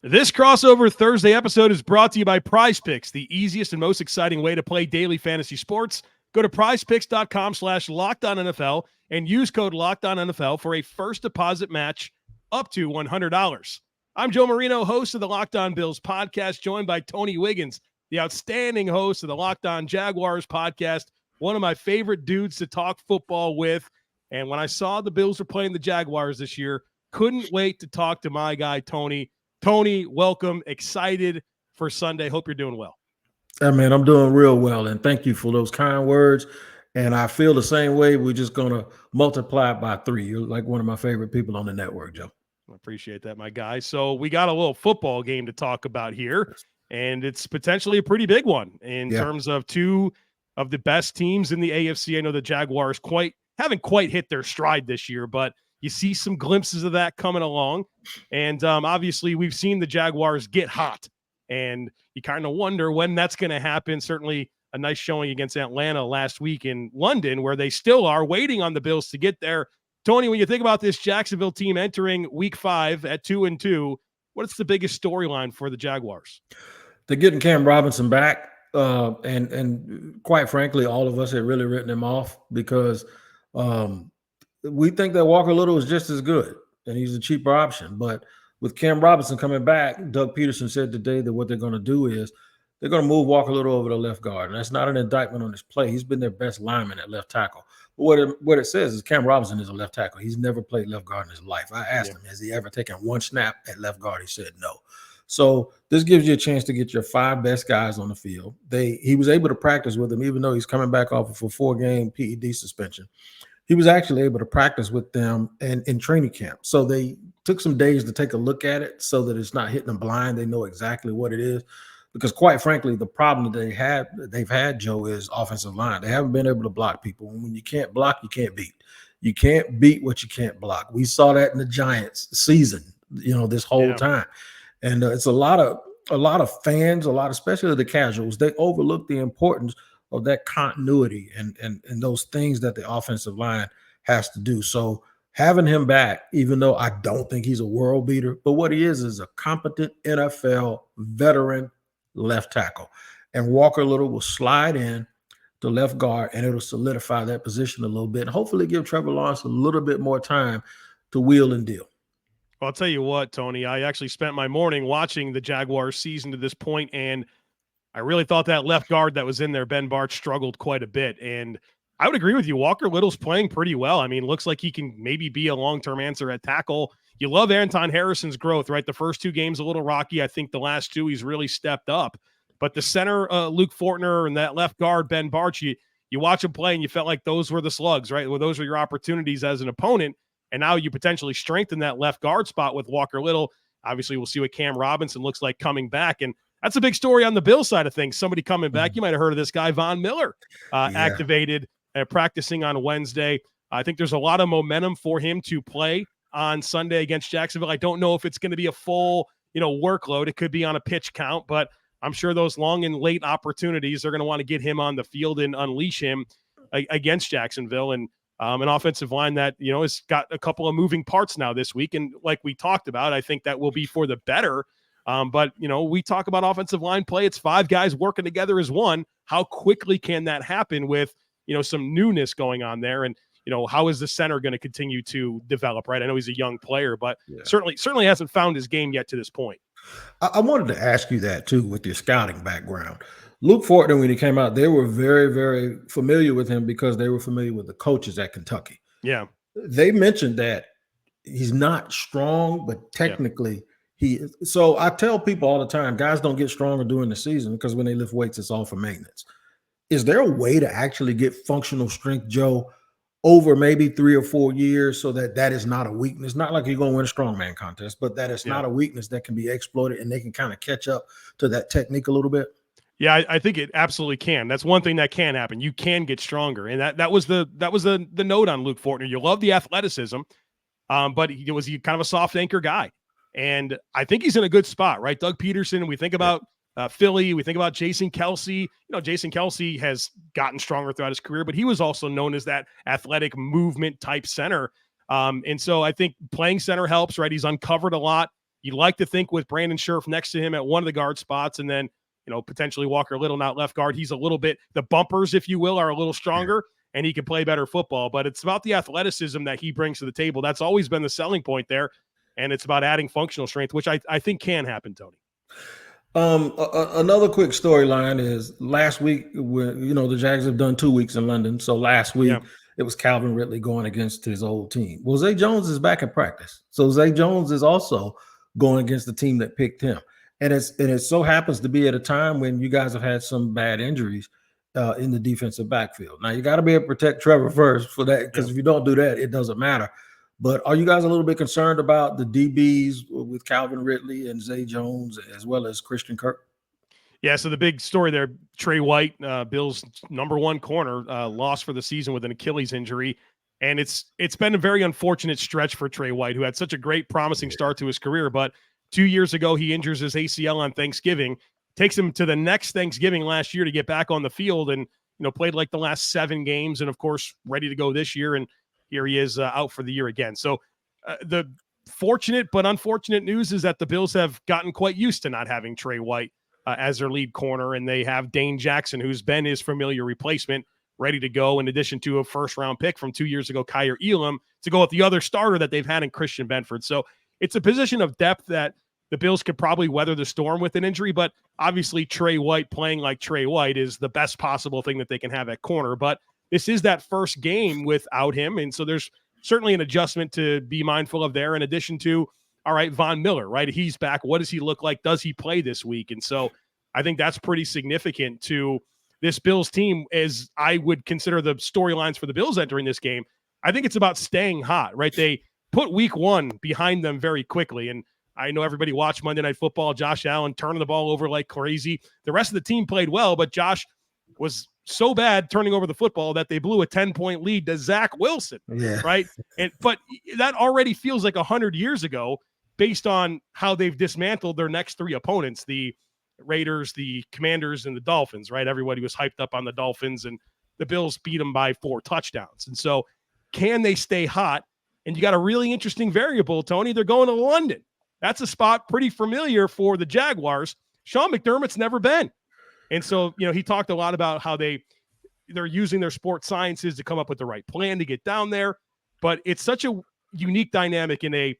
This crossover Thursday episode is brought to you by PrizePicks, the easiest and most exciting way to play daily fantasy sports. Go to prizepicks.com/LockedOnNFL and use code LockedOnNFL for a first deposit match up to $100. I'm Joe Marino, host of the Locked On Bills podcast, joined by Tony Wiggins, the outstanding host of the Locked On Jaguars podcast, one of my favorite dudes to talk football with. And when I saw the Bills were playing the Jaguars this year, couldn't wait to talk to my guy, Tony. Tony, welcome. Excited for Sunday. Hope you're doing well. Hey, man, I'm doing real well, and thank you for those kind words. And I feel the same way. We're just going to multiply it by 3. You're like one of my favorite people on the network, Joe. I appreciate that, my guy. So we got a little football game to talk about here, and it's potentially a pretty big one in terms of two of the best teams in the AFC. I know the Jaguars haven't quite hit their stride this year, but you see some glimpses of that coming along. And obviously we've seen the Jaguars get hot, and you kind of wonder when that's going to happen. Certainly a nice showing against Atlanta last week in London, where they still are waiting on the Bills to get there. Tony, when you think about this Jacksonville team entering week 5 at 2-2, what's the biggest storyline for the Jaguars? They're getting Cam Robinson back. And quite frankly, all of us had really written him off because we think that Walker Little is just as good, and he's a cheaper option. But with Cam Robinson coming back, Doug Peterson said today that what they're going to do is they're going to move Walker Little over to left guard. And that's not an indictment on his play. He's been their best lineman at left tackle. But what it says is Cam Robinson is a left tackle. He's never played left guard in his life. I asked him, has he ever taken one snap at left guard? He said no. So this gives you a chance to get your 5 best guys on the field. He was able to practice with them, even though he's coming back off of a 4-game PED suspension. He was actually able to practice with them and in training camp. So they took some days to take a look at it so that it's not hitting them blind. They know exactly what it is. Because quite frankly, the problem that they've had, Joe, is offensive line. They haven't been able to block people. And when you can't block, you can't beat. You can't beat what you can't block. We saw that in the Giants season, this whole time. And it's a lot of fans, especially the casuals, they overlook the importance of that continuity and those things that the offensive line has to do. So having him back, even though I don't think he's a world beater, but what he is a competent NFL veteran left tackle. And Walker Little will slide in to left guard, and it'll solidify that position a little bit and hopefully give Trevor Lawrence a little bit more time to wheel and deal. Well, I'll tell you what, Tony, I actually spent my morning watching the Jaguars season to this point, and I really thought that left guard that was in there, Ben Bartch, struggled quite a bit. And I would agree with you. Walker Little's playing pretty well. I mean, looks like he can maybe be a long-term answer at tackle. You love Anton Harrison's growth, right? The first 2 games a little rocky. I think the last 2 he's really stepped up. But the center, Luke Fortner, and that left guard, Ben Bartch, you watch him play and you felt like those were the slugs, right? Well, those were your opportunities as an opponent. And now you potentially strengthen that left guard spot with Walker Little. Obviously, we'll see what Cam Robinson looks like coming back. And that's a big story on the Bills side of things. Somebody coming back. You might have heard of this guy, Von Miller, activated practicing on Wednesday. I think there's a lot of momentum for him to play on Sunday against Jacksonville. I don't know if it's going to be a full, workload. It could be on a pitch count, but I'm sure those long and late opportunities are going to want to get him on the field and unleash him against Jacksonville. And an offensive line that, has got a couple of moving parts now this week. And like we talked about, I think that will be for the better. But we talk about offensive line play. It's 5 guys working together as one. How quickly can that happen with, some newness going on there? And, how is the center going to continue to develop, right? I know he's a young player, but certainly hasn't found his game yet to this point. I wanted to ask you that too, with your scouting background. Luke Fortner, when he came out, they were very, very familiar with him because they were familiar with the coaches at Kentucky. Yeah. They mentioned that he's not strong, but technically he is. So I tell people all the time, guys don't get stronger during the season because when they lift weights, it's all for maintenance. Is there a way to actually get functional strength, Joe, over maybe 3 or 4 years so that is not a weakness? Not like you're going to win a strongman contest, but that it's not a weakness that can be exploited and they can kind of catch up to that technique a little bit? Yeah, I think it absolutely can. That's one thing that can happen. You can get stronger. And that was the note on Luke Fortner. You love the athleticism, but he was kind of a soft anchor guy. And I think he's in a good spot, right? Doug Peterson, we think about Philly, we think about Jason Kelce. Jason Kelce has gotten stronger throughout his career, but he was also known as that athletic movement type center. And so I think playing center helps, right? He's uncovered a lot. You'd like to think with Brandon Scherf next to him at one of the guard spots, and then, potentially Walker Little, not left guard. He's a little bit, the bumpers, if you will, are a little stronger, and he can play better football. But it's about the athleticism that he brings to the table. That's always been the selling point there. And it's about adding functional strength, which I think can happen, Tony. Another quick storyline is last week, when the Jags have done 2 weeks in London. So last week it was Calvin Ridley going against his old team. Well, Zay Jones is back in practice. So Zay Jones is also going against the team that picked him. And it so happens to be at a time when you guys have had some bad injuries in the defensive backfield. Now you got to be able to protect Trevor first for that, because if you don't do that, it doesn't matter. But are you guys a little bit concerned about the DBs with Calvin Ridley and Zay Jones, as well as Christian Kirk? Yeah, so the big story there, Trey White, Bills' number one corner, lost for the season with an Achilles injury. And it's been a very unfortunate stretch for Trey White, who had such a great, promising start to his career. But 2 years ago, he injures his ACL on Thanksgiving, takes him to the next Thanksgiving last year to get back on the field, and played like the last 7 games, and of course ready to go this year. And here he is out for the year again. So the fortunate but unfortunate news is that the Bills have gotten quite used to not having Trey White as their lead corner, and they have Dane Jackson, who's been his familiar replacement, ready to go, in addition to a first-round pick from 2 years ago, Kyer Elam, to go with the other starter that they've had in Christian Benford. So it's a position of depth that the Bills could probably weather the storm with an injury, but obviously Trey White playing like Trey White is the best possible thing that they can have at corner. But this is that first game without him, and so there's certainly an adjustment to be mindful of there, in addition to, all right, Von Miller, right? He's back. What does he look like? Does he play this week? And so I think that's pretty significant to this Bills team, as I would consider the storylines for the Bills entering this game. I think it's about staying hot, right? They put week 1 behind them very quickly, and I know everybody watched Monday Night Football, Josh Allen turning the ball over like crazy. The rest of the team played well, but Josh was so bad turning over the football that they blew a 10-point lead to Zach Wilson, right? But that already feels like 100 years ago, based on how they've dismantled their next 3 opponents, the Raiders, the Commanders, and the Dolphins, right? Everybody was hyped up on the Dolphins, and the Bills beat them by 4 touchdowns. And so can they stay hot? And you got a really interesting variable, Tony. They're going to London. That's a spot pretty familiar for the Jaguars. Sean McDermott's never been. And so, he talked a lot about how they're using their sports sciences to come up with the right plan to get down there. But it's such a unique dynamic in a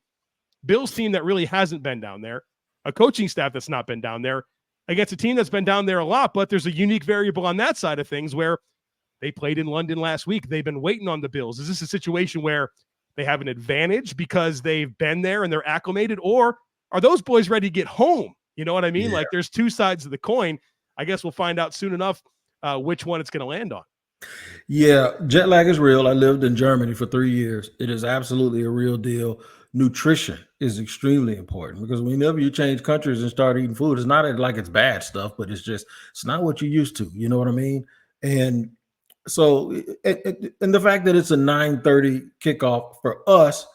Bills team that really hasn't been down there, a coaching staff that's not been down there, against a team that's been down there a lot. But there's a unique variable on that side of things where they played in London last week. They've been waiting on the Bills. Is this a situation where they have an advantage because they've been there and they're acclimated, or are those boys ready to get home? You know what I mean? Yeah. Like, there's 2 sides of the coin. I guess we'll find out soon enough which one it's going to land on. Yeah, jet lag is real. I lived in Germany for 3 years. It is absolutely a real deal. Nutrition is extremely important, because whenever you change countries and start eating food, it's not like it's bad stuff, but it's not what you're used to. You know what I mean? And so, and the fact that it's a 9:30 kickoff for us,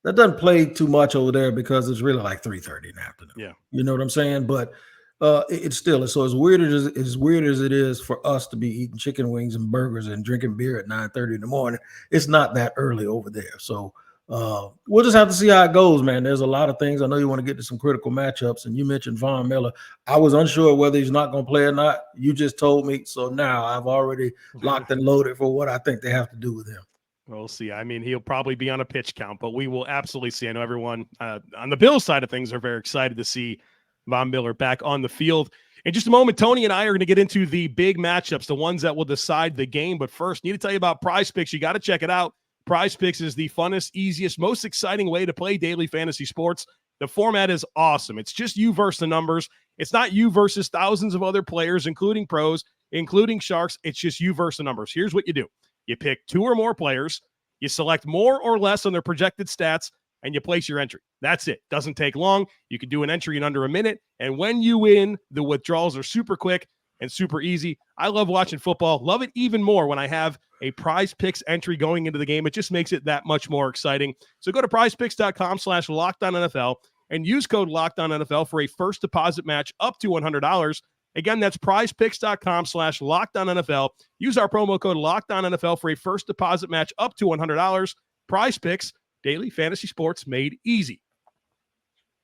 that doesn't play too much over there, because it's really like 3:30 in the afternoon. Yeah. You know what I'm saying? But it's still, so as weird as it is for us to be eating chicken wings and burgers and drinking beer at 9:30 in the morning, it's not that early over there. So we'll just have to see how it goes, man. There's a lot of things. I know you want to get to some critical matchups, and you mentioned Von Miller. I was unsure whether he's not going to play or not. You just told me, so now I've already locked and loaded for what I think they have to do with him. We'll see. I mean, he'll probably be on a pitch count, but we will absolutely see. I know everyone on the Bills side of things are very excited to see Von Miller back on the field. In just a moment, Tony and I are going to get into the big matchups, the ones that will decide the game. But first, need to tell you about PrizePicks. You got to check it out. PrizePicks is the funnest, easiest, most exciting way to play daily fantasy sports. The format is awesome. It's just you versus the numbers. It's not you versus thousands of other players, including pros, including sharks. It's just you versus the numbers. Here's what you do. You pick 2 or more players. You select more or less on their projected stats, and you place your entry. That's it. Doesn't take long. You can do an entry in under a minute. And when you win, the withdrawals are super quick and super easy. I love watching football. Love it even more when I have a PrizePicks entry going into the game. It just makes it that much more exciting. So go to prizepicks.com/LockedOnNFL and use code LockedOnNFL for a first deposit match up to $100. Again, that's prizepicks.com/LockedOnNFL. Use our promo code LockedOnNFL for a first deposit match up to $100. PrizePicks, daily fantasy sports made easy.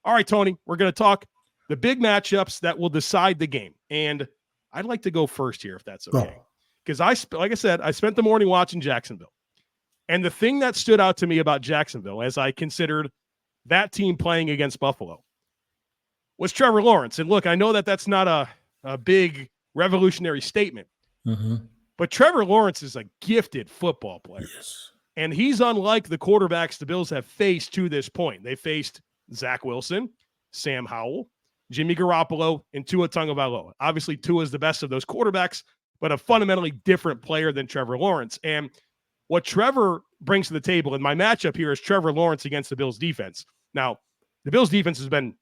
All right, Tony, we're going to talk the big matchups that will decide the game. And I'd like to go first here, if that's okay. Because like I said, I spent the morning watching Jacksonville. And the thing that stood out to me about Jacksonville as I considered that team playing against Buffalo was Trevor Lawrence. And look, I know that that's not a big revolutionary statement, but Trevor Lawrence is a gifted football player. Yes. And he's unlike the quarterbacks the Bills have faced to this point. They faced Zach Wilson, Sam Howell, Jimmy Garoppolo, and Tua Tagovailoa. Obviously, Tua is the best of those quarterbacks, but a fundamentally different player than Trevor Lawrence. And what Trevor brings to the table, and my matchup here is Trevor Lawrence against the Bills defense. Now, the Bills defense has been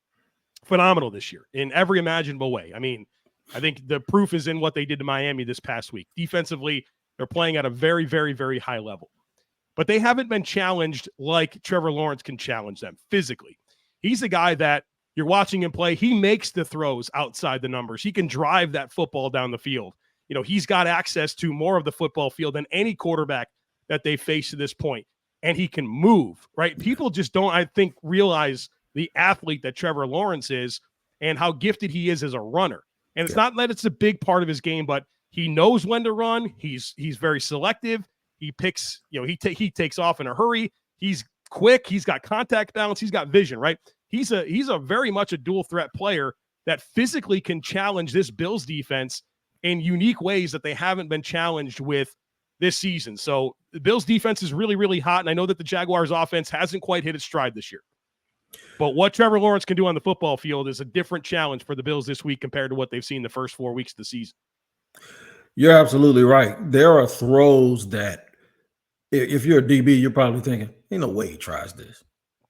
phenomenal this year in every imaginable way. I mean, I think the proof is in what they did to Miami this past week. Defensively, they're playing at a very, very, very high level. But they haven't been challenged like Trevor Lawrence can challenge them physically. He's a guy that you're watching him play. He makes the throws outside the numbers. He can drive that football down the field. You know, he's got access to more of the football field than any quarterback that they face to this point. And he can move, right? People just don't, I think, realize the athlete that Trevor Lawrence is and how gifted he is as a runner. And it's not that it's a big part of his game, but he knows when to run. He's very selective. He picks, you know, he takes off in a hurry. He's quick. He's got contact balance. He's got vision, right? He's a very much a dual threat player that physically can challenge this Bills defense in unique ways that they haven't been challenged with this season. So the Bills defense is really, really hot. And I know that the Jaguars offense hasn't quite hit its stride this year. But what Trevor Lawrence can do on the football field is a different challenge for the Bills this week compared to what they've seen the first 4 weeks of the season. You're absolutely right. There are throws that if you're a DB, you're probably thinking, ain't no way he tries this.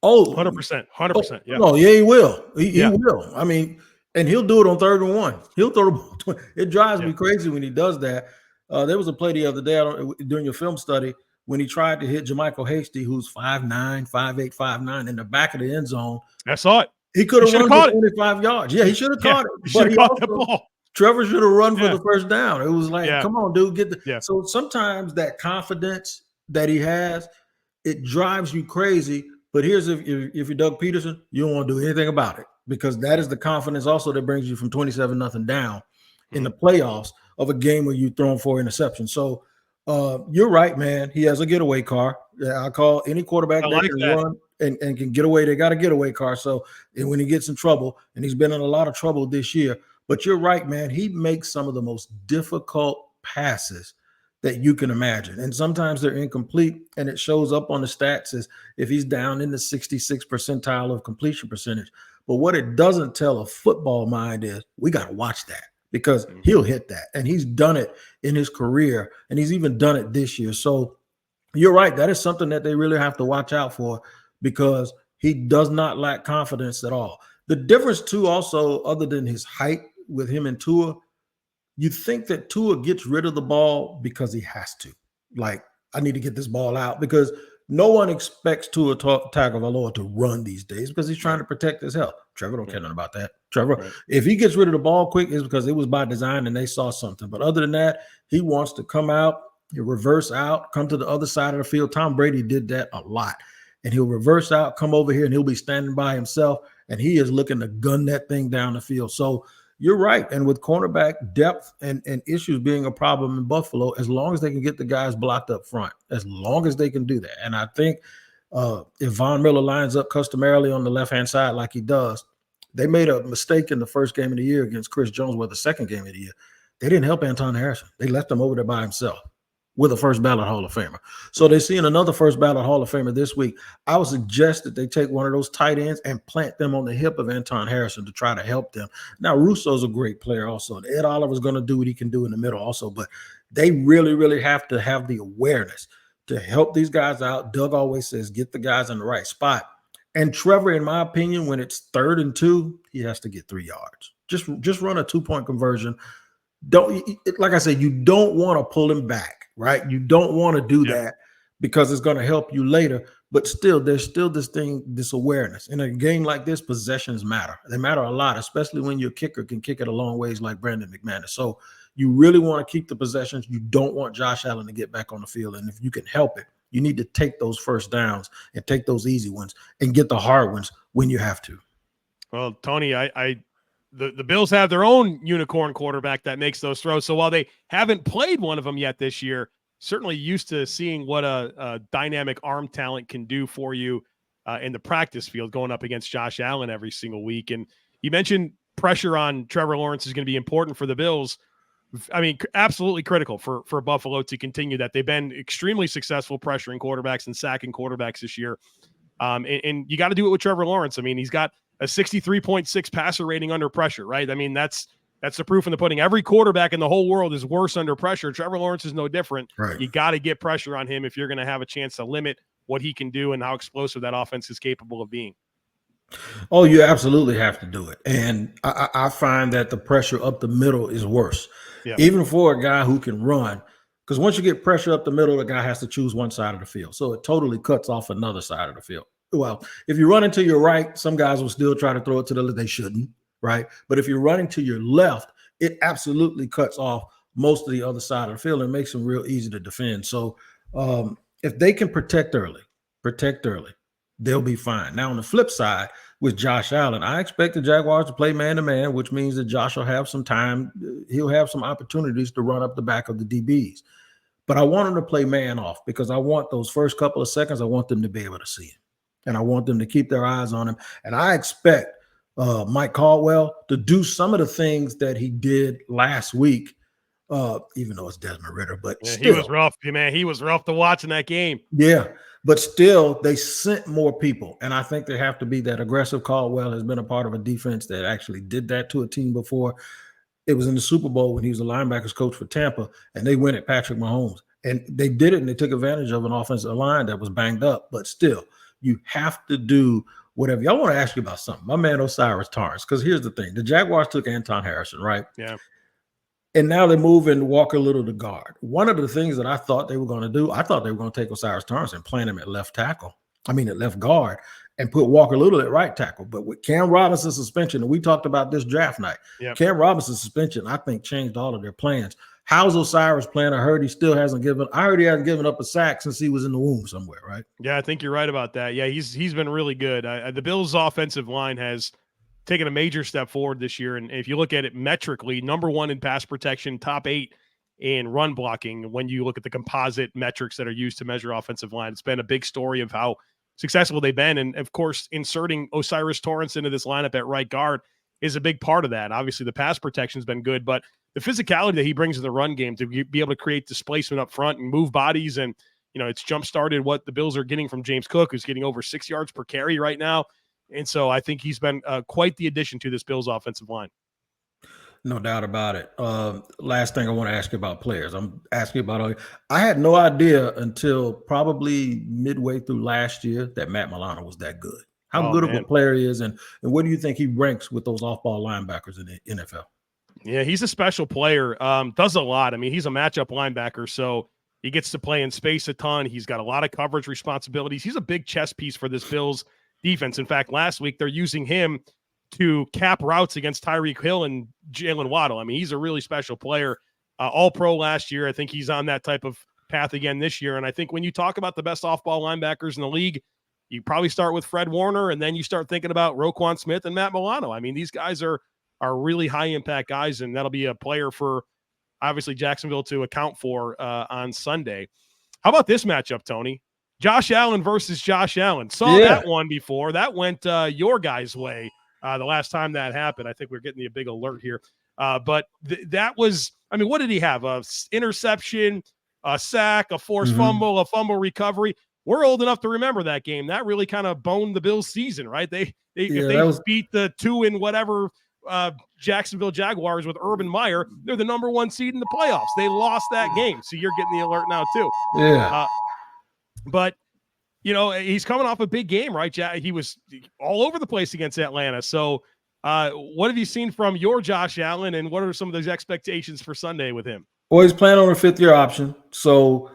Oh, 100%. Yeah. No, yeah, he will. He will. I mean, and he'll do it on 3rd and 1. He'll throw the ball. It drives me crazy when he does that. There was a play the other day during your film study when he tried to hit Jermichael Hasty, who's 5'9", 5'8", 5'9", in the back of the end zone. I saw it. He could have run for 25 yards. Yeah, he should have caught it. He should have caught the ball. Trevor should have run for the first down. It was like, come on, dude, get the. Yeah. So sometimes that confidence that he has, it drives you crazy. But here's if you're Doug Peterson, you don't want to do anything about it because that is the confidence also that brings you from 27-0 down in the playoffs of a game where you're throwing 4 interceptions. So you're right, man. He has a getaway car. I call any quarterback that can run and can get away. They got a getaway car. So when he gets in trouble, and he's been in a lot of trouble this year, but you're right, man. He makes some of the most difficult passes that you can imagine. And sometimes they're incomplete, and it shows up on the stats as if he's down in the 66th percentile of completion percentage. But what it doesn't tell a football mind is we got to watch that because he'll hit that. And he's done it in his career, and he's even done it this year. So you're right. That is something that they really have to watch out for because he does not lack confidence at all. The difference, too, also, other than his height with him and Tua, you think that Tua gets rid of the ball because he has to. Like, I need to get this ball out because no one expects Tua Tagovailoa to run these days because he's trying to protect his health. Trevor don't care nothing about that. Trevor, if he gets rid of the ball quick, it's because it was by design and they saw something. But other than that, he wants to come out, he'll reverse out, come to the other side of the field. Tom Brady did that a lot. And he'll reverse out, come over here, and he'll be standing by himself, and he is looking to gun that thing down the field. So you're right. And with cornerback depth and issues being a problem in Buffalo, as long as they can get the guys blocked up front, as long as they can do that. And I think if Von Miller lines up customarily on the left-hand side like he does, they made a mistake in the first game of the year against Chris Jones, or the second game of the year. They didn't help Anton Harrison. They left him over there by himself with a first ballot Hall of Famer. So they're seeing another first ballot Hall of Famer this week. I would suggest that they take one of those tight ends and plant them on the hip of Anton Harrison to try to help them. Now, Russo's a great player also. Ed Oliver's going to do what he can do in the middle also, but they really, really have to have the awareness to help these guys out. Doug always says, get the guys in the right spot. And Trevor, in my opinion, when it's 3rd and 2, he has to get 3 yards. Just run a 2-point conversion. Like I said, you don't want to pull him back, right? You don't want to do that because it's going to help you later. But still, there's still this awareness. In a game like this, possessions matter. They matter a lot, especially when your kicker can kick it a long ways like Brandon McManus. So you really want to keep the possessions. You don't want Josh Allen to get back on the field. And if you can help it, you need to take those first downs and take those easy ones and get the hard ones when you have to. Well, Tony, the Bills have their own unicorn quarterback that makes those throws. So while they haven't played one of them yet this year, certainly used to seeing what a dynamic arm talent can do for you in the practice field, going up against Josh Allen every single week. And you mentioned pressure on Trevor Lawrence is going to be important for the Bills. I mean, absolutely critical for Buffalo to continue that. They've been extremely successful pressuring quarterbacks and sacking quarterbacks this year. And you got to do it with Trevor Lawrence. I mean, he's got a 63.6 passer rating under pressure, right? I mean, that's the proof in the pudding. Every quarterback in the whole world is worse under pressure. Trevor Lawrence is no different. Right. You got to get pressure on him if you're going to have a chance to limit what he can do and how explosive that offense is capable of being. Oh, you absolutely have to do it. And I find that the pressure up the middle is worse, even for a guy who can run. Because once you get pressure up the middle, the guy has to choose one side of the field. So it totally cuts off another side of the field. Well, if you're running to your right, some guys will still try to throw it to the left. They shouldn't, right? But if you're running to your left, it absolutely cuts off most of the other side of the field and makes them real easy to defend. So if they can protect early, they'll be fine. Now, on the flip side, with Josh Allen, I expect the Jaguars to play man-to-man, which means that Josh will have some time. He'll have some opportunities to run up the back of the DBs. But I want him to play man off because I want those first couple of seconds, I want them to be able to see him. And I want them to keep their eyes on him. And I expect Mike Caldwell to do some of the things that he did last week, even though it's Desmond Ridder. But still, he was rough, man. He was rough to watch in that game. Yeah, but still, they sent more people. And I think they have to be that aggressive. Caldwell has been a part of a defense that actually did that to a team before. It was in the Super Bowl when he was a linebackers coach for Tampa, and they went at Patrick Mahomes. And they did it, and they took advantage of an offensive line that was banged up. But still, you have to do whatever. I want to ask you about something. My man Osiris Torrance, because here's the thing. The Jaguars took Anton Harrison, right? Yeah. And now they're moving Walker Little to guard. One of the things that I thought they were going to do, I thought they were going to take Osiris Torrance and plant him at left guard, and put Walker Little at right tackle. But with Cam Robinson's suspension, and we talked about this draft night, Cam Robinson's suspension, I think, changed all of their plans. How's Osiris playing? I heard he hasn't given up a sack since he was in the womb somewhere, right? Yeah, I think you're right about that. Yeah, he's been really good. The Bills' offensive line has taken a major step forward this year. And if you look at it metrically, number one in pass protection, top 8 in run blocking. When you look at the composite metrics that are used to measure offensive line, it's been a big story of how successful they've been. And of course, inserting Osiris Torrance into this lineup at right guard is a big part of that. Obviously, the pass protection has been good, but the physicality that he brings to the run game to be able to create displacement up front and move bodies. And, it's jump-started what the Bills are getting from James Cook, who's getting over 6 yards per carry right now. And so I think he's been quite the addition to this Bills offensive line. No doubt about it. Last thing I want to ask you about players. I'm asking about I had no idea until probably midway through last year that Matt Milano was that good. How good of a player he is, and where do you think he ranks with those off-ball linebackers in the NFL? Yeah, he's a special player. Does a lot. I mean, he's a matchup linebacker, so he gets to play in space a ton. He's got a lot of coverage responsibilities. He's a big chess piece for this Bills defense. In fact, last week they're using him to cap routes against Tyreek Hill and Jalen Waddle. I mean, he's a really special player. All-pro last year. I think he's on that type of path again this year. And I think when you talk about the best off-ball linebackers in the league, you probably start with Fred Warner, and then you start thinking about Roquan Smith and Matt Milano. I mean, these guys are really high-impact guys, and that'll be a player for, obviously, Jacksonville to account for on Sunday. How about this matchup, Tony? Josh Allen versus Josh Allen. Saw that one before. That went your guys' way the last time that happened. I think we're getting a big alert here. But that was, I mean, what did he have? A interception, a sack, a forced fumble, a fumble recovery. We're old enough to remember that game. That really kind of boned the Bills' season, right? If they beat the 2 in whatever Jacksonville Jaguars with Urban Meyer, they're the number 1 seed in the playoffs. They lost that game, so you're getting the alert now too. Yeah. But he's coming off a big game, right? He was all over the place against Atlanta. So what have you seen from your Josh Allen, and what are some of those expectations for Sunday with him? Well, he's playing on a 5th-year option. So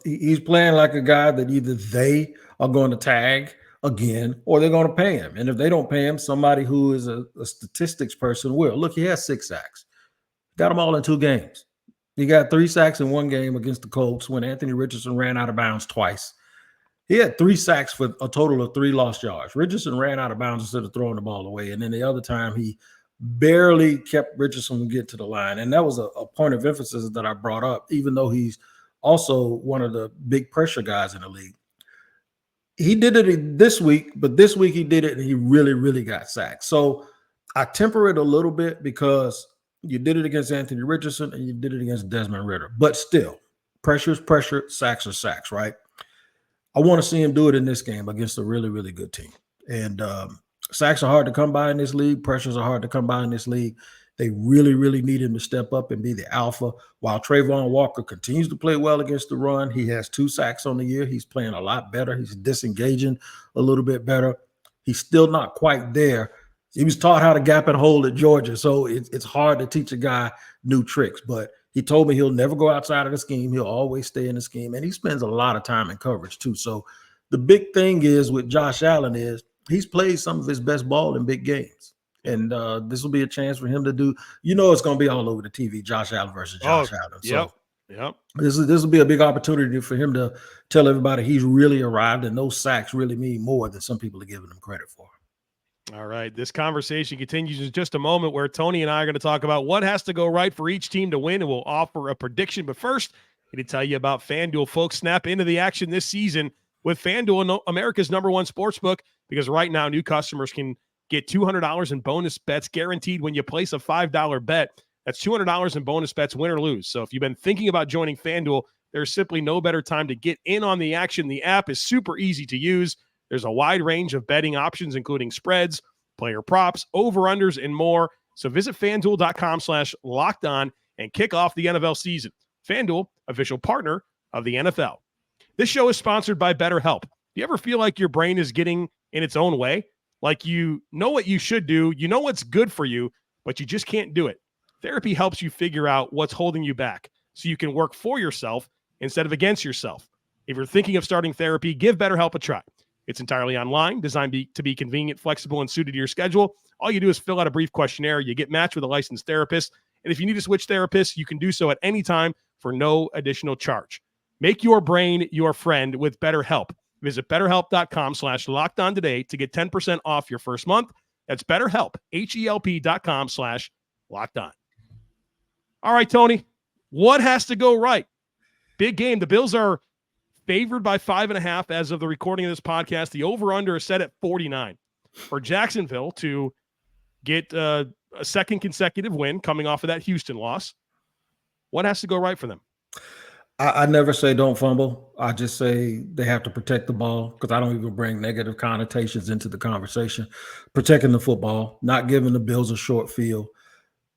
he's playing like a guy that either they are going to tag again or they're going to pay him. And if they don't pay him, somebody who is a statistics person will. Look, he has 6 sacks. Got them all in 2 games. He got 3 sacks in 1 game against the Colts when Anthony Richardson ran out of bounds twice. He had 3 sacks for a total of 3 lost yards. Richardson ran out of bounds instead of throwing the ball away. And then the other time, he barely kept Richardson from getting to the line. And that was a point of emphasis that I brought up, even though he's also one of the big pressure guys in the league. He did it this week, but this week he did it and he really, really got sacked. So I temper it a little bit because you did it against Anthony Richardson and you did it against Desmond Ridder. But still, pressure is pressure, sacks are sacks, right? I want to see him do it in this game against a really, really good team. And sacks are hard to come by in this league. Pressures are hard to come by in this league. They really, really need him to step up and be the alpha. While Trayvon Walker continues to play well against the run, he has 2 sacks on the year. He's playing a lot better. He's disengaging a little bit better. He's still not quite there. He was taught how to gap and hold at Georgia, so it's hard to teach a guy new tricks. But he told me he'll never go outside of the scheme. He'll always stay in the scheme, and he spends a lot of time in coverage too. So the big thing is with Josh Allen is he's played some of his best ball in big games. And this will be a chance for him to do, it's going to be all over the TV, Josh Allen versus Josh Allen. So this will be a big opportunity for him to tell everybody he's really arrived, and those sacks really mean more than some people are giving him credit for. All right. This conversation continues in just a moment where Tony and I are going to talk about what has to go right for each team to win, and we'll offer a prediction. But first, I need to tell you about FanDuel. Folks, snap into the action this season with FanDuel, America's #1 sportsbook, because right now new customers can get $200 in bonus bets guaranteed when you place a $5 bet. That's $200 in bonus bets, win or lose. So if you've been thinking about joining FanDuel, there's simply no better time to get in on the action. The app is super easy to use. There's a wide range of betting options, including spreads, player props, over-unders, and more. So visit FanDuel.com/lockedon and kick off the NFL season. FanDuel, official partner of the NFL. This show is sponsored by BetterHelp. Do you ever feel like your brain is getting in its own way? Like you know what you should do, you know what's good for you, but you just can't do it. Therapy helps you figure out what's holding you back so you can work for yourself instead of against yourself. If you're thinking of starting therapy, give BetterHelp a try. It's entirely online, designed to be convenient, flexible, and suited to your schedule. All you do is fill out a brief questionnaire. You get matched with a licensed therapist. And if you need to switch therapists, you can do so at any time for no additional charge. Make your brain your friend with BetterHelp. Visit BetterHelp.com/lockedon today to get 10% off your first month. That's BetterHelp, HELP.com/lockedon. All right, Tony, what has to go right? Big game. The Bills are favored by 5.5 as of the recording of this podcast. The over-under is set at 49. For Jacksonville to get a second consecutive win coming off of that Houston loss, what has to go right for them? I never say don't fumble. I just say they have to protect the ball, because I don't even bring negative connotations into the conversation. Protecting the football, not giving the Bills a short field.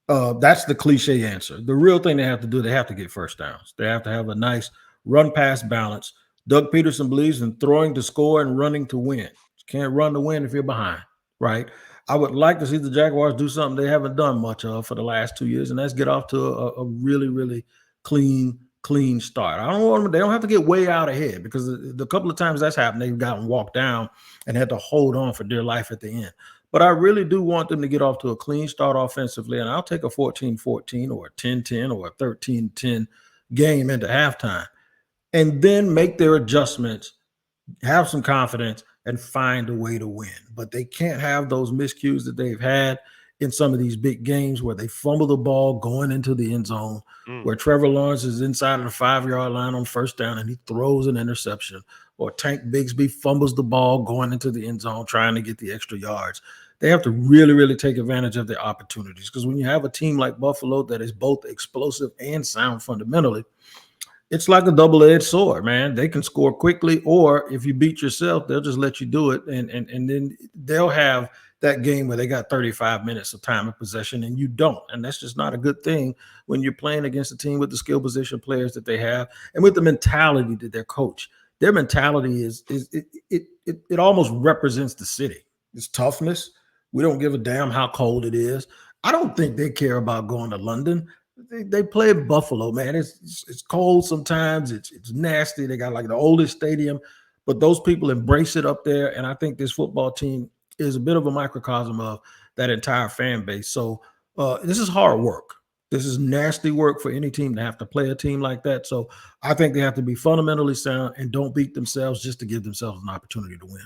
That's the cliche answer. The real thing they have to do, they have to get first downs. They have to have a nice run-pass balance. Doug Peterson believes in throwing to score and running to win. You can't run to win if you're behind, right? I would like to see the Jaguars do something they haven't done much of for the last 2 years, and that's get off to a really, really clean start. I don't want them, they don't have to get way out ahead, because the couple of times that's happened, they've gotten walked down and had to hold on for dear life at the end. But I really do want them to get off to a clean start offensively, and I'll take a 14-14 or a 10-10 or a 13-10 game into halftime, and then make their adjustments, have some confidence, and find a way to win. But they can't have those miscues that they've had in some of these big games where they fumble the ball going into the end zone, where Trevor Lawrence is inside of the 5-yard line on first down and he throws an interception, or Tank Bigsby fumbles the ball going into the end zone trying to get the extra yards. They have to really, really take advantage of their opportunities, because when you have a team like Buffalo that is both explosive and sound fundamentally, it's like a double-edged sword, man. They can score quickly, or if you beat yourself, they'll just let you do it, and then they'll have that game where they got 35 minutes of time of possession and you don't. And that's just not a good thing when you're playing against a team with the skill position players that they have and with the mentality that their coach. Their mentality is it almost represents the city. It's toughness. We don't give a damn how cold it is. I don't think they care about going to London. They play in Buffalo, man. It's cold sometimes. It's nasty. They got like the oldest stadium, but those people embrace it up there. And I think this football team is a bit of a microcosm of that entire fan base. So this is hard work. This is nasty work for any team to have to play a team like that. So I think they have to be fundamentally sound and don't beat themselves just to give themselves an opportunity to win.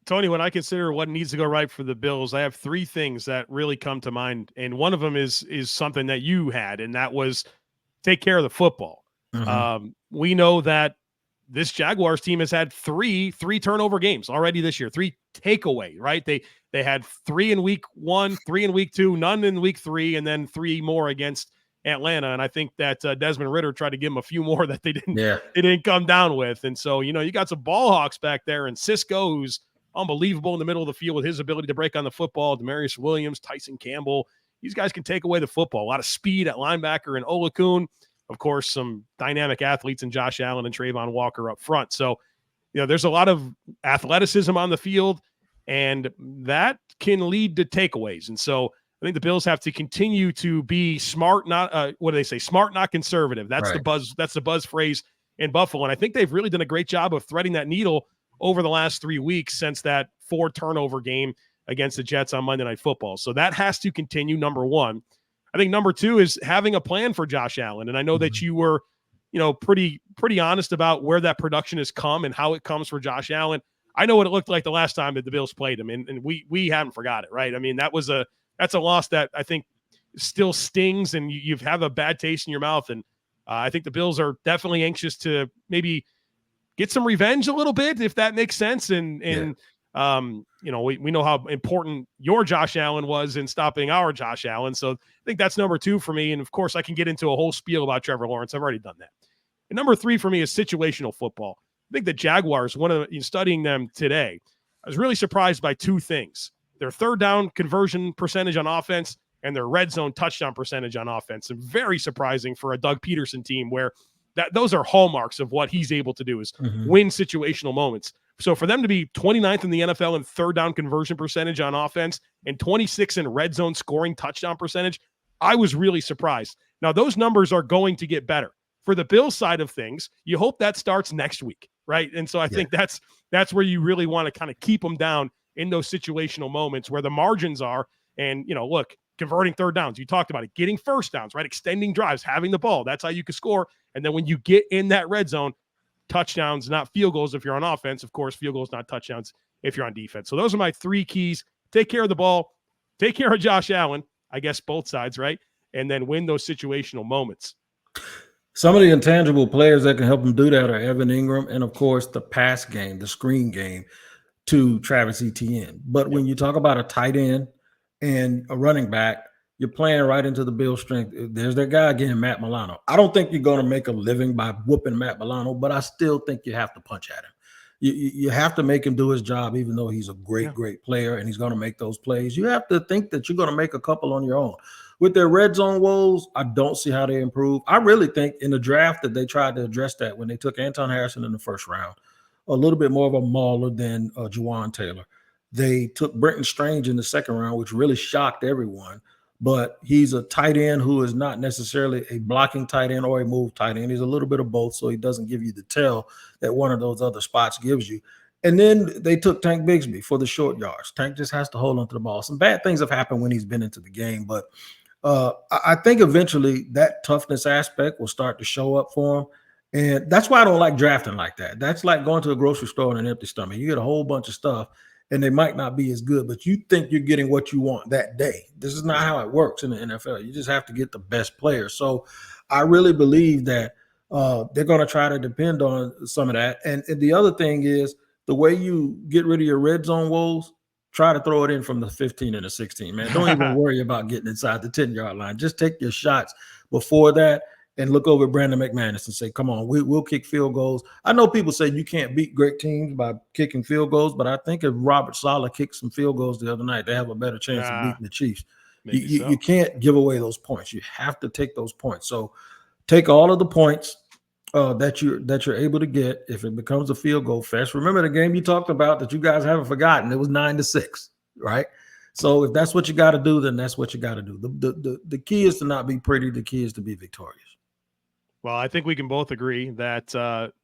Tony, when I consider what needs to go right for the Bills, I have three things that really come to mind, and one of them is something that you had, and that was take care of the football. We know that this Jaguars team has had three turnover games already this year, 3 takeaway, right? They had 3 in week 1, 3 in week 2, none in week 3, and then 3 more against Atlanta. And I think that Desmond Ridder tried to give them a few more that they didn't come down with. And so, you got some ball hawks back there, and Cisco, who's unbelievable in the middle of the field with his ability to break on the football. Demarius Williams, Tyson Campbell, these guys can take away the football. A lot of speed at linebacker and Olakun. Of course, some dynamic athletes in Josh Allen and Trayvon Walker up front. So, there's a lot of athleticism on the field, and that can lead to takeaways. And so I think the Bills have to continue to be smart, not what do they say? Smart, not conservative. That's right. That's the buzz phrase in Buffalo. And I think they've really done a great job of threading that needle over the last 3 weeks since that 4 turnover game against the Jets on Monday Night Football. So that has to continue, number one. I think number two is having a plan for Josh Allen. And I know that you were, pretty honest about where that production has come and how it comes for Josh Allen. I know what it looked like the last time that the Bills played him, and we haven't forgot it, right? I mean, that's a loss that I think still stings, and you have a bad taste in your mouth. And I think the Bills are definitely anxious to maybe get some revenge a little bit, if that makes sense. And we know how important your Josh Allen was in stopping our Josh Allen. So I think that's number two for me. And of course, I can get into a whole spiel about Trevor Lawrence. I've already done that. And number three for me is situational football. I think the Jaguars, studying them today, I was really surprised by two things: their third down conversion percentage on offense and their red zone touchdown percentage on offense. And very surprising for a Doug Peterson team, where those are hallmarks of what he's able to do, is win situational moments. So for them to be 29th in the NFL in third down conversion percentage on offense and 26 in red zone scoring touchdown percentage, I was really surprised. Now, those numbers are going to get better. For the Bills side of things, you hope that starts next week, right? And so I think that's where you really want to kind of keep them down in those situational moments where the margins are. And, look, converting third downs, you talked about it, getting first downs, right? Extending drives, having the ball. That's how you can score. And then when you get in that red zone, touchdowns, not field goals if you're on offense. Of course, field goals, not touchdowns if you're on defense. So those are my three keys. Take care of the ball, take care of Josh Allen, I guess both sides, right? And then win those situational moments. Some of the intangible players that can help them do that are Evan Ingram and, of course, the pass game, the screen game to Travis Etienne. But when you talk about a tight end and a running back, you're playing right into the Bills' strength. There's that guy again, Matt Milano. I don't think you're going to make a living by whooping Matt Milano, but I still think you have to punch at him. You have to make him do his job, even though he's a great player and he's going to make those plays. You have to think that you're going to make a couple on your own. With their red zone woes, I don't see how they improve. I really think in the draft that they tried to address that when they took Anton Harrison in the first round, a little bit more of a mauler than Juwan Taylor. They took Brenton Strange in the second round, which really shocked everyone. But he's a tight end who is not necessarily a blocking tight end or a move tight end. He's a little bit of both, so he doesn't give you the tell that one of those other spots gives you. And then they took Tank Bigsby for the short yards. Tank just has to hold onto the ball. Some bad things have happened when he's been into the game, but I think eventually that toughness aspect will start to show up for him. And that's why I don't like drafting like that. That's like going to a grocery store on an empty stomach. You get a whole bunch of stuff, and they might not be as good, but you think you're getting what you want that day. This is not how it works in the NFL. You just have to get the best players. So I really believe that they're going to try to depend on some of that. And the other thing is the way you get rid of your red zone woes, try to throw it in from the 15 and the 16, man. Don't even worry about getting inside the 10-yard line. Just take your shots before that and look over at Brandon McManus and say, come on, we'll kick field goals. I know people say you can't beat great teams by kicking field goals, but I think if Robert Saleh kicked some field goals the other night, they have a better chance of beating the Chiefs. You can't give away those points. You have to take those points. So take all of the points that you're able to get. If it becomes a field goal fest, remember the game you talked about that you guys haven't forgotten. It was 9-6, right? So if that's what you got to do, then that's what you got to do. The key is to not be pretty. The key is to be victorious. Well, I think we can both agree that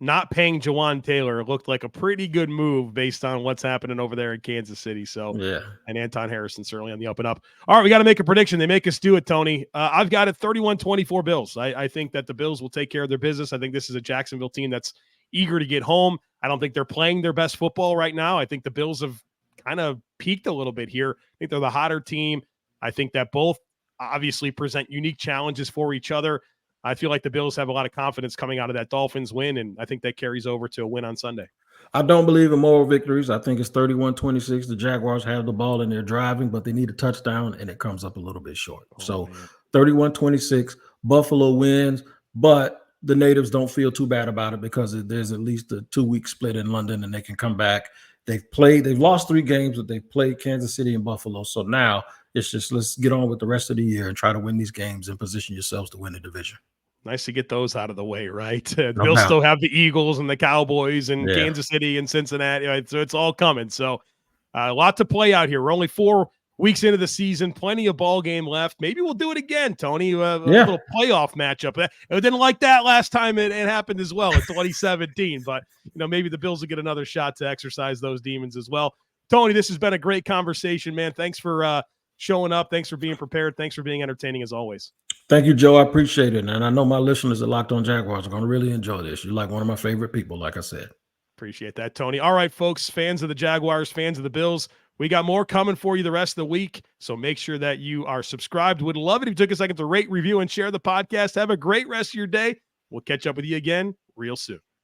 not paying Jawan Taylor looked like a pretty good move based on what's happening over there in Kansas City. So, Yeah. and Anton Harrison certainly on the up and up. All right, we got to make a prediction. They make us do it, Tony. I've got it 31-24 Bills. I think that the Bills will take care of their business. I think this is a Jacksonville team that's eager to get home. I don't think they're playing their best football right now. I think the Bills have kind of peaked a little bit here. I think they're the hotter team. I think that both obviously present unique challenges for each other. I feel like the Bills have a lot of confidence coming out of that Dolphins win, and I think that carries over to a win on Sunday. I don't believe in moral victories. I think it's 31-26. The Jaguars have the ball and they're driving, but they need a touchdown, and it comes up a little bit short. So 31-26, Buffalo wins, but the natives don't feel too bad about it because there's at least a 2-week split in London, and they can come back. They've lost 3 games, but they've played Kansas City and Buffalo. So now it's just let's get on with the rest of the year and try to win these games and position yourselves to win the division. Nice to get those out of the way, right? They'll still have the Eagles and the Cowboys and Kansas City and Cincinnati, right? So it's all coming. So a lot to play out here. We're only 4 weeks into the season, plenty of ball game left. Maybe we'll do it again, Tony. A little playoff matchup. I didn't like that last time it happened as well in 2017, but maybe the Bills will get another shot to exercise those demons as well. Tony, this has been a great conversation, man. Thanks for showing up. Thanks for being prepared. Thanks for being entertaining as always. Thank you, Joe. I appreciate it. And I know my listeners are locked on Jaguars are going to really enjoy this. You're like one of my favorite people, like I said. Appreciate that, Tony. All right, folks, fans of the Jaguars, fans of the Bills, we got more coming for you the rest of the week. So make sure that you are subscribed. Would love it if you took a second to rate, review, and share the podcast. Have a great rest of your day. We'll catch up with you again real soon.